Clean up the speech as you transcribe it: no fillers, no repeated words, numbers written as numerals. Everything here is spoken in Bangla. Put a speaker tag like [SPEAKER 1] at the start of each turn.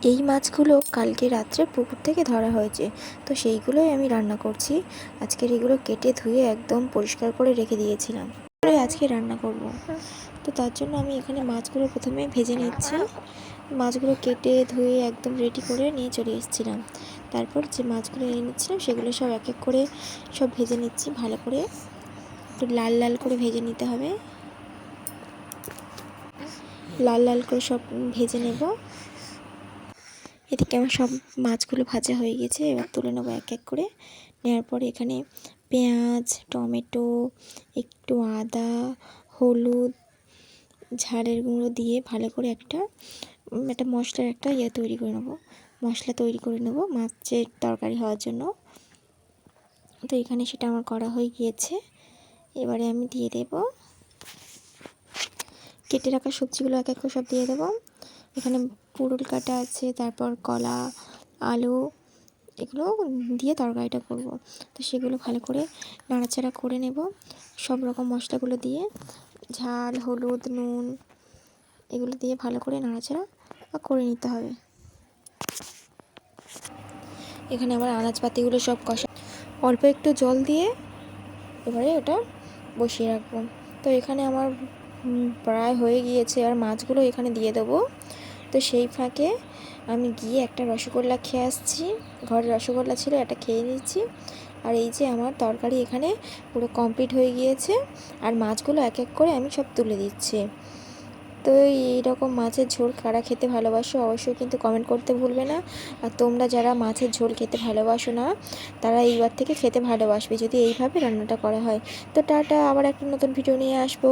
[SPEAKER 1] এই মাছগুলো কালকে রাত্রে পুকুর থেকে ধরা হয়েছে, তো সেইগুলোই আমি রান্না করছি। আজকের এগুলো কেটে ধুয়ে একদম পরিষ্কার করে রেখে দিয়েছিলাম, আজকে রান্না করব। তো তার জন্য আমি এখানে মাছগুলো প্রথমে ভেজে নিচ্ছি। মাছগুলো কেটে ধুয়ে একদম রেডি করে নিয়ে চলে এসেছিলাম। তারপর যে মাছগুলো নিয়ে নিচ্ছিলাম সেগুলো সব এক এক করে সব ভেজে নিচ্ছি ভালো করে, একটু লাল লাল করে ভেজে নিতে হবে। লাল লাল করে সব ভেজে নেব। এদিকে আমার সব মাছগুলো ভাজা হয়ে গেছে, এবার তুলে নেবো এক এক করে। নেওয়ার পরে এখানে পেঁয়াজ, টমেটো, একটু আদা, হলুদ, ঝালের গুঁড়ো দিয়ে ভালো করে একটা মশলার একটা তৈরি করে নেবো, মশলা তৈরি করে নেবো মাছের তরকারি হওয়ার জন্য। তো এখানে সেটা আমার করা হয়ে গিয়েছে। এবারে আমি দিয়ে দেব কেটে রাখা সবজিগুলো এক এক করে সব দিয়ে দেবো। এখানে পুরুল কাটা আছে, তারপর কলা, আলু, এগুলো দিয়ে তরকারিটা করব। তো সেগুলো ভালো করে নাড়াচাড়া করে নেব সব রকম মশলাগুলো দিয়ে, ঝাল, হলুদ, নুন এগুলো দিয়ে ভালো করে নাড়াচাড়া করে নিতে হবে। এখানে আবার আনাজপাতিগুলো সব কষা, অল্প একটু জল দিয়ে এবারে ওটা বসিয়ে রাখবো। তো এখানে আমার প্রায় হয়ে গিয়েছে, আর মাছগুলো এখানে দিয়ে দেবো। তো সেই ফাঁকে আমি গিয়ে একটা রসগোল্লা খেয়ে আসছি, ঘরে রসগোল্লা ছিল, এটা খেয়ে নিচ্ছি। আর এই যে আমার তরকারি এখানে পুরো কমপ্লিট হয়ে গিয়েছে, আর মাছগুলো এক এক করে আমি সব তুলে দিচ্ছি। তো এইরকম মাছের ঝোল কারা খেতে ভালোবাসো অবশ্যই কিন্তু কমেন্ট করতে ভুলবে না। আর তোমরা যারা মাছের ঝোল খেতে ভালোবাসো না, তারা এইবার থেকে খেতে ভালোবাসবে যদি এইভাবে রান্নাটা করা হয়। তো টাটা, আবার একটা নতুন ভিডিও নিয়ে আসবো।